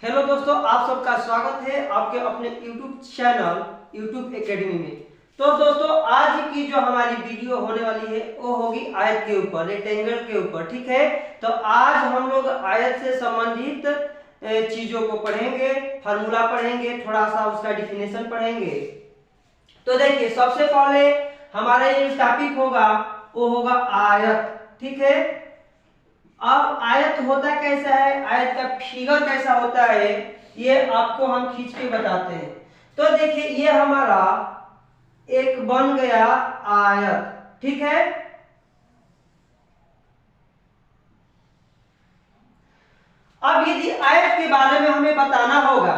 Hello दोस्तों, आप सबका स्वागत है आपके अपने YouTube चैनल YouTube एकेडमी में। तो दोस्तों, आज की जो हमारी वीडियो होने वाली है वो होगी आयत के ऊपर, रेक्टेंगल के ऊपर। ठीक है, तो आज हम लोग आयत से संबंधित चीजों को पढ़ेंगे, फार्मूला पढ़ेंगे, थोड़ा सा उसका डिफिनेशन पढ़ेंगे। तो देखिए, सबसे पहले हमारा ये टॉपिक होगा वो होगा आयत। ठीक है, अब आयत होता कैसा है, आयत का फिगर कैसा होता है, ये आपको हम खींच के बताते हैं। तो देखिए, ये हमारा एक बन गया आयत। ठीक है, अब यदि आयत के बारे में हमें बताना होगा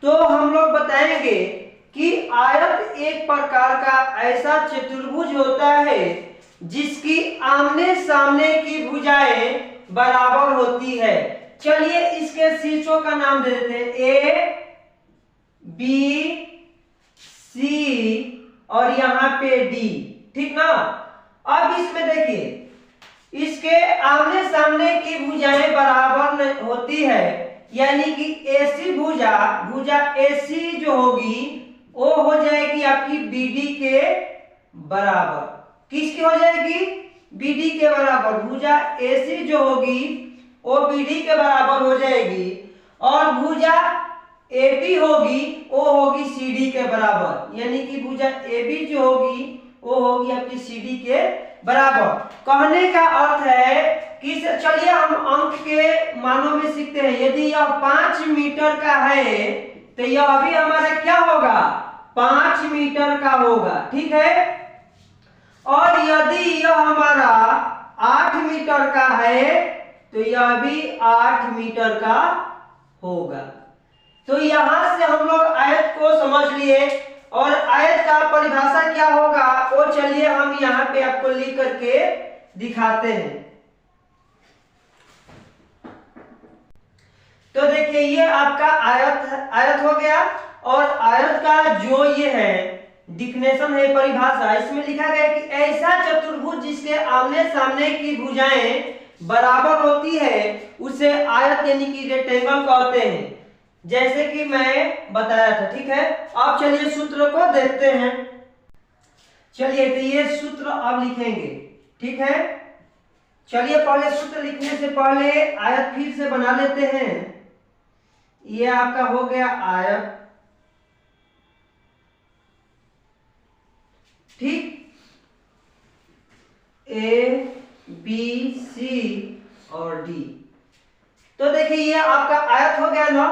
तो हम लोग बताएंगे कि आयत एक प्रकार का ऐसा चतुर्भुज होता है जिसकी आमने सामने की भुजाएं बराबर होती है। चलिए इसके शीर्षों का नाम दे देते हैं, ए बी सी और यहां पे डी। ठीक ना। अब इसमें देखिए, इसके आमने सामने की भुजाएं बराबर होती है, यानी कि एसी भुजा एसी जो होगी वो हो जाएगी आपकी बीडी के बराबर। किसकी हो जाएगी? बीडी के बराबर। भुजा एसी जो होगी वो बीडी के बराबर हो जाएगी, और भुजा एबी होगी वो होगी सीडी के बराबर, यानी कि भुजा एबी जो होगी वो होगी आपकी सीडी के बराबर। कहने का अर्थ है कि चलिए हम अंक के मानों में सीखते हैं। यदि यह 5 मीटर का है तो यह भी हमारा क्या होगा? 5 मीटर का होगा। ठीक है, और यदि यह हमारा 8 मीटर का है तो यह भी 8 मीटर का होगा। तो यहां से हम लोग आयत को समझ लिए, और आयत का परिभाषा क्या होगा वो चलिए हम यहां पे आपको लिख करके दिखाते हैं। तो देखिए, ये आपका आयत हो गया, और आयत का जो ये है डिफिनेशन है, परिभाषा, इसमें लिखा गया कि ऐसा चतुर्भुज जिसके आमने सामने की भुजाएं बराबर होती है उसे आयत यानी कि रेक्टेंगल कहते हैं, जैसे कि मैं बताया था। ठीक है, अब चलिए सूत्र को देखते हैं। चलिए, तो ये सूत्र अब लिखेंगे। ठीक है, चलिए पहले सूत्र लिखने से पहले आयत फिर से बना लेते हैं। ये आपका हो गया आयत। ठीक, ए बी सी और डी। तो देखिए, ये आपका आयत हो गया ना।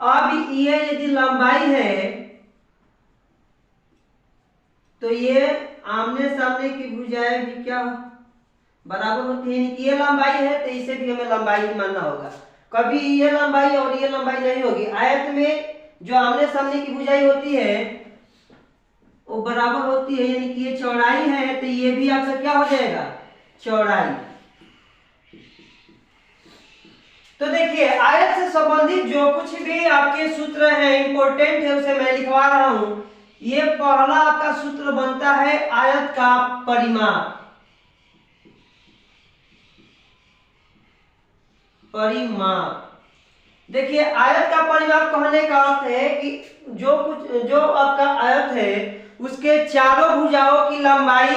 अब ये यदि लंबाई है तो ये आमने सामने की भुजाएं भी क्या बराबर होती है, कि ये लंबाई है तो इसे भी हमें लंबाई ही मानना होगा। कभी ये लंबाई और ये लंबाई नहीं होगी। आयत में जो आमने सामने की भुजाएं होती है वो बराबर होती है, यानी कि ये चौड़ाई है तो ये भी आपका क्या हो जाएगा? चौड़ाई। तो देखिए, आयत से संबंधित जो कुछ भी आपके सूत्र हैं इंपॉर्टेंट है उसे मैं लिखवा रहा हूं। ये पहला आपका सूत्र बनता है आयत का परिमाप। देखिए, आयत का परिमाप कहने का अर्थ है कि जो आपका आयत है उसके चारों भुजाओं की लंबाई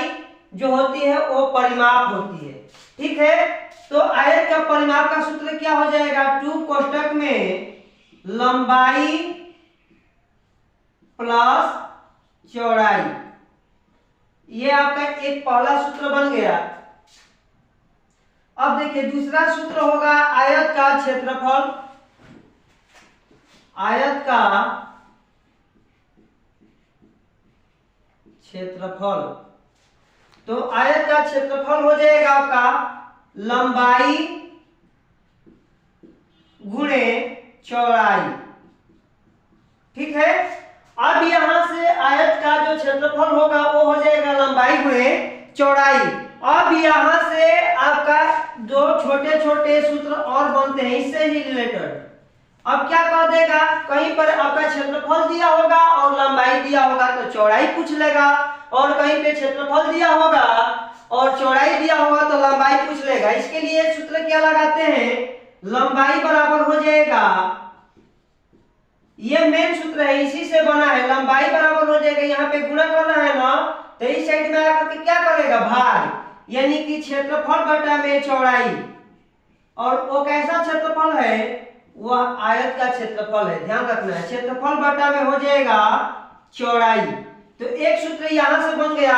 जो होती है वो परिमाप होती है। ठीक है, तो आयत का परिमाप का सूत्र क्या हो जाएगा? 2 कोष्टक में लंबाई प्लस चौड़ाई। ये आपका एक पहला सूत्र बन गया। अब देखिए, दूसरा सूत्र होगा आयत का क्षेत्रफल। आयत का क्षेत्रफल, तो आयत का क्षेत्रफल हो जाएगा आपका लंबाई गुणे चौड़ाई। ठीक है, अब यहां से आयत का जो क्षेत्रफल होगा वो हो जाएगा लंबाई गुणे चौड़ाई। अब यहां से आपका दो छोटे छोटे सूत्र और बनते हैं इससे ही रिलेटेड। अब क्या कह देगा, कहीं पर आपका क्षेत्रफल दिया होगा और लंबाई दिया होगा तो चौड़ाई पूछ लेगा, और कहीं पे क्षेत्रफल दिया होगा और चौड़ाई दिया होगा तो लंबाई पूछ लेगा। इसके लिए सूत्र क्या लगाते हैं? लंबाई बराबर हो जाएगा ये मेन सूत्र है, इसी से बना है। लंबाई बराबर हो जाएगा, यहाँ पे गुणा कर रहा है ना, तो इस साइड में आकर के क्या करेगा, भाग, यानी कि क्षेत्रफल बटा में चौड़ाई। और वो कैसा क्षेत्रफल है, वह आयत का क्षेत्रफल है, ध्यान रखना है। क्षेत्रफल बटा में हो जाएगा चौड़ाई। तो एक सूत्र यहां से बन गया,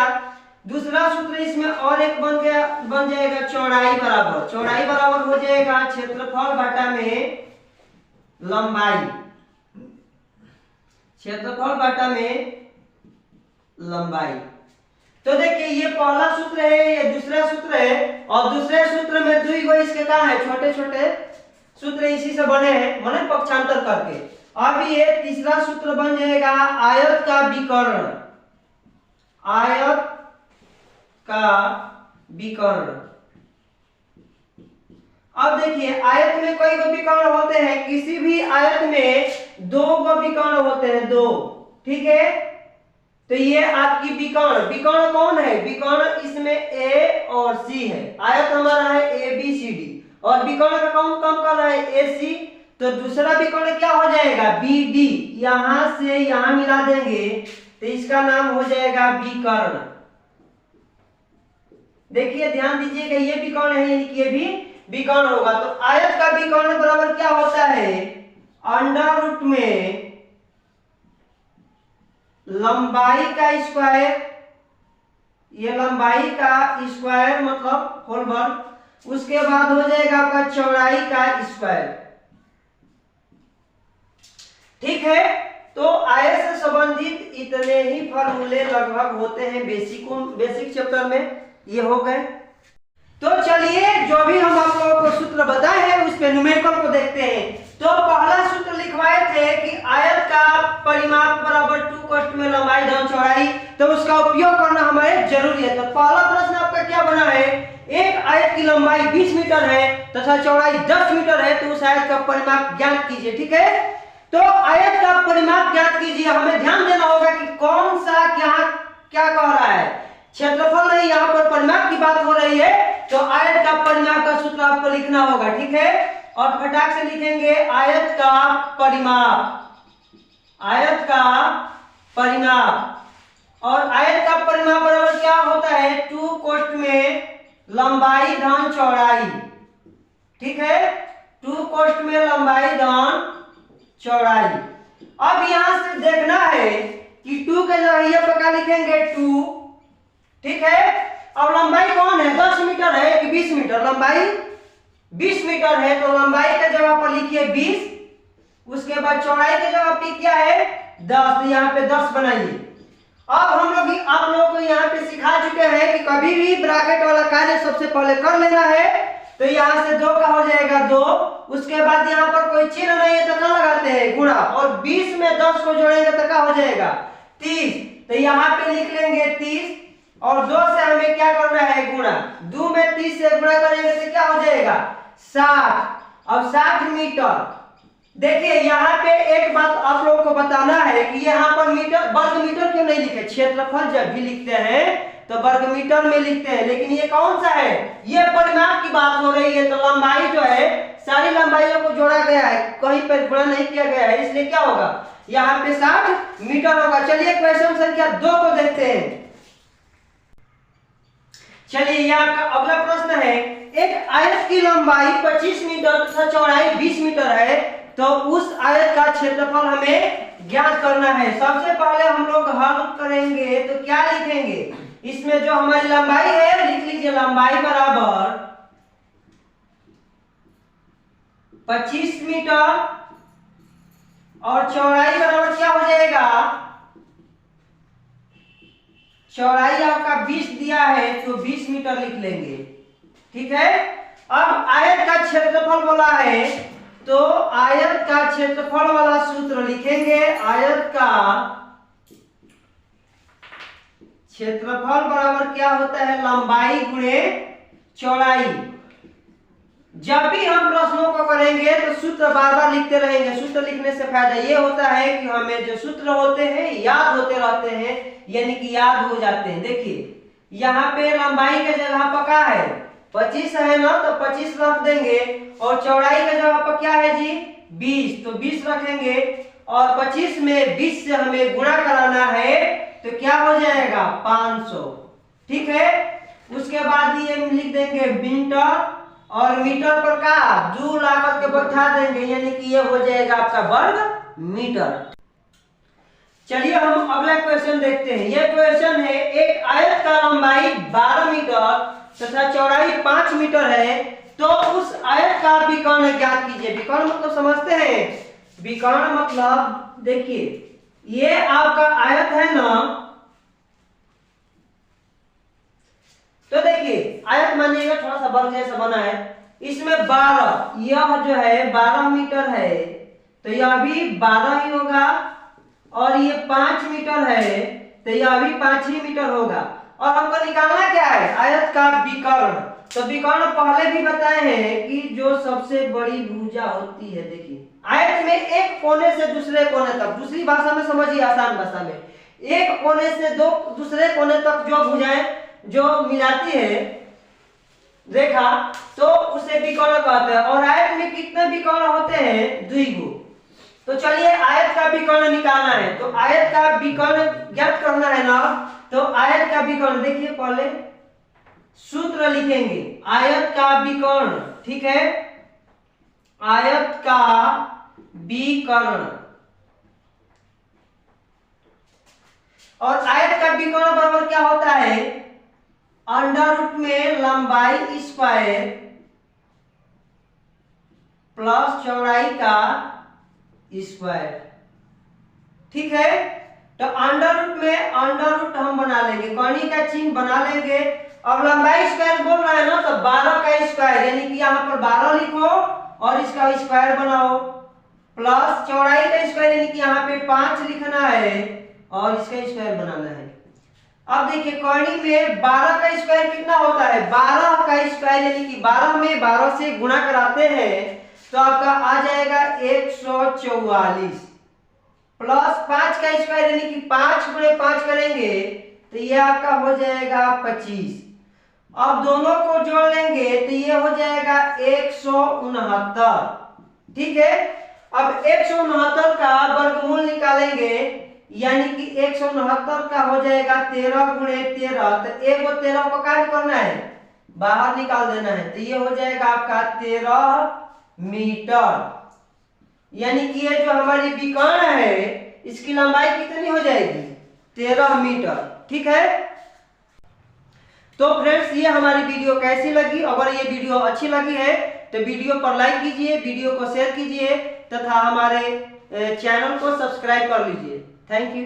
दूसरा सूत्र इसमें और एक बन जाएगा चौड़ाई बराबर। चौड़ाई बराबर हो जाएगा क्षेत्रफल बटा में लंबाई, क्षेत्रफल बटा में लंबाई। तो देखिए ये पहला सूत्र है, ये दूसरा सूत्र है, और दूसरे सूत्र में दुई गो इसके क्या है, छोटे छोटे सूत्र इसी से बने हैं, माने पक्षांतर करके। अब ये तीसरा सूत्र बन जाएगा आयत का विकर्ण, आयत का विकर्ण। अब देखिए आयत में कई गो विकर्ण होते हैं, किसी भी आयत में दो गो विकर्ण होते हैं, दो, ठीक है। तो ये आपकी विकर्ण, विकर्ण कौन है, विकर्ण इसमें ए और सी है। आयत हमारा है ए बी सी डी, और विकर्ण का कौन कम कर रहा है, ए सी। तो दूसरा विकर्ण क्या हो जाएगा, बी डी, यहां से यहां मिला देंगे तो इसका नाम हो जाएगा विकर्ण। देखिए ध्यान दीजिएगा, ये विकर्ण है, यानी कि ये भी विकर्ण होगा। तो आयत का विकर्ण बराबर क्या होता है, अंडर रूट में लंबाई का स्क्वायर, ये लंबाई का स्क्वायर मतलब होल वर्ग, उसके बाद हो जाएगा आपका चौड़ाई का स्क्वायर, ठीक है। तो आयत से संबंधित इतने ही फॉर्मूले लगभग होते हैं बेसिक चैप्टर में, ये हो गए। तो चलिए जो भी हम आप लोगों को सूत्र बताए हैं उस पे न्यूमेरिकल को देखते हैं। तो पहला सूत्र लिखवाए थे कि आयत का परिमाप बराबर 2 कोष्ठ में लंबाई धन चौड़ाई, तो उसका उपयोग करना हमारे जरूरी है। तो पहला प्रश्न आपका क्या बना है, एक आयत की लंबाई 20 मीटर है तथा चौड़ाई 10 मीटर है, तो उस आयत का परिमाप ज्ञात कीजिए, ठीक है। तो आयत का परिमाप ज्ञात कीजिए, हमें ध्यान देना होगा कि कौन सा क्या कह रहा है, क्षेत्रफल नहीं, यहाँ पर परिमाप की बात हो रही है। तो आयत का परिमाप का सूत्र आपको लिखना होगा, ठीक है। और फटाक से लिखेंगे आयत का परिमाप, आयत का परिमाप। और आयत का परिमाप बराबर क्या होता है, 2 कोष्ठ में लंबाई धन चौड़ाई, ठीक है, 2 कोष्ठ में लंबाई धन चौड़ाई। अब यहां से देखना है कि 2 के जगह ये पक्का लिखेंगे 2, ठीक है। अब लंबाई कौन है, 10 मीटर है कि 20 मीटर, लंबाई 20 मीटर है, तो लंबाई के जगह पर लिखिए 20, उसके बाद चौड़ाई के जगह पर क्या है 10, तो यहाँ पे 10 बनाइए। अब हम लोग आप लोगों को यहाँ पे सिखा चुके हैं कि कभी भी ब्रैकेट वाला कार्य सबसे पहले कर लेना है। तो यहाँ से 2 का हो जाएगा 2, उसके बाद यहाँ पर कोई चिन्ह नहीं है तो क्या लगाते हैं गुणा, और 20 में 10 को जोड़ेंगे तो क्या हो जाएगा 30, तो यहाँ पे लिख लेंगे 30, और 2 से हमें क्या करना है गुणा, 2 में 30 से गुणा करेंगे तो क्या हो जाएगा 60। अब 60 मीटर, देखिए यहाँ पे एक बात आप लोगों को बताना है कि यहाँ पर मीटर वर्ग मीटर क्यों नहीं लिखे, क्षेत्रफल जब भी लिखते हैं तो वर्ग मीटर में लिखते हैं, लेकिन ये कौन सा है, ये परिमाप की बात हो रही है। तो लंबाई जो है सारी लंबाइयों को जोड़ा गया है, कहीं पर गुणा नहीं किया गया है, इसलिए क्या होगा यहाँ पे 60 मीटर होगा। चलिए क्वेश्चन संख्या 2 को देखते हैं। चलिए यहाँ का अगला प्रश्न है, एक आयत की लंबाई 25 मीटर तथा चौड़ाई 20 मीटर है, तो उस आयत का क्षेत्रफल हमें ज्ञात करना है। सबसे पहले हम लोग हल करेंगे तो क्या लिखेंगे, इसमें जो हमारी लंबाई है लिख लीजिए, लंबाई बराबर 25 मीटर और चौड़ाई बराबर क्या हो जाएगा, चौड़ाई आपका 20 दिया है तो 20 मीटर लिख लेंगे, ठीक है। अब आयत का क्षेत्रफल बोला है तो आयत का क्षेत्रफल वाला सूत्र लिखेंगे, आयत का क्षेत्रफल बराबर क्या होता है लंबाई गुणे चौड़ाई। जब भी हम प्रश्नों को करेंगे तो सूत्र बार बार लिखते रहेंगे। सूत्र लिखने से फायदा ये होता है कि हमें जो सूत्र होते हैं याद होते रहते हैं, यानी कि याद हो जाते हैं। देखिए यहाँ पे लंबाई के जगह पर क्या है 25 है ना, तो 25 रख देंगे, और चौड़ाई के जगह पर क्या है जी 20, तो 20 रखेंगे, और 25 में 20 से हमें गुणा कराना है तो क्या हो जाएगा 500। ठीक है, उसके बाद ये लिख देंगे मीटर और मीटर पर का 2 ला करके बैठा देंगे, यानी कि ये हो जाएगा आपका वर्ग मीटर। चलिए हम अगला क्वेश्चन देखते हैं। यह क्वेश्चन है, एक आयत का लंबाई 12 मीटर तथा चौड़ाई 5 मीटर है, तो उस आयत का विकर्ण ज्ञात कीजिए। विकर्ण मतलब समझते हैं, विकर्ण मतलब देखिए ये आपका आयत है ना, तो देखिए आयत मानिएगा थोड़ा सा वर्ग जैसा बना है, इसमें 12, यह जो है 12 मीटर है तो यह भी 12 ही होगा, और ये 5 मीटर है तो यह भी 5 ही मीटर होगा। और हमको निकालना क्या है, आयत का विकर्ण। तो विकर्ण पहले भी बताए हैं कि जो सबसे बड़ी भुजा होती है, देखिए आयत में एक कोने से दूसरे कोने तक, दूसरी भाषा में समझिए आसान भाषा में, एक कोने से दूसरे कोने तक जो भुजाएं जो मिलाती है रेखा, तो उसे विकर्ण कहते हैं। और आयत में कितने विकर्ण होते हैं, 2 गो। तो चलिए आयत का विकर्ण निकालना है, तो आयत का विकर्ण ज्ञात करना है ना, तो आयत का विकर्ण देखिए पहले सूत्र लिखेंगे, आयत का विकर्ण। ठीक है, आयत का विकर्ण, और आयत का विकर्ण बराबर क्या होता है, अंडर रूट में लंबाई स्क्वायर प्लस चौड़ाई का स्क्वायर। ठीक है, तो अंडर रूट में अंडर रूट हम बना लेंगे, कौनी का चिन्ह बना लेंगे। अब लंबाई स्क्वायर बोल रहा है ना, तो 12 का स्क्वायर, यानी कि यहाँ पर 12 लिखो और इसका स्क्वायर बनाओ, प्लस चौड़ाई का स्क्वायर, यानी कि यहाँ पे 5 लिखना है और इसका स्क्वायर बनाना है। अब देखिए कौनी में 12 का स्क्वायर कितना होता है, 12 का स्क्वायर, यानी कि 12 में 12 से गुणा कराते हैं तो आपका आ जाएगा 144, प्लस 5 का स्क्वायर, यानी कि 5 गुणे 5 करेंगे तो ये आपका हो जाएगा 25। अब दोनों को जोड़ लेंगे तो ये हो जाएगा 169। ठीक है, अब 169 का वर्गमूल निकालेंगे, यानी कि 169 का हो जाएगा 13 गुणे 13, तो एक वो 13 को क्या करना है, बाहर निकाल देना है, तो ये हो जाएगा आपका 13 मीटर। यानी कि ये जो हमारी विकर्ण है इसकी लंबाई कितनी हो जाएगी, 13 मीटर। ठीक है, तो फ्रेंड्स ये हमारी वीडियो कैसी लगी, अगर ये वीडियो अच्छी लगी है तो वीडियो पर लाइक कीजिए, वीडियो को शेयर कीजिए तथा हमारे चैनल को सब्सक्राइब कर लीजिए। Thank you.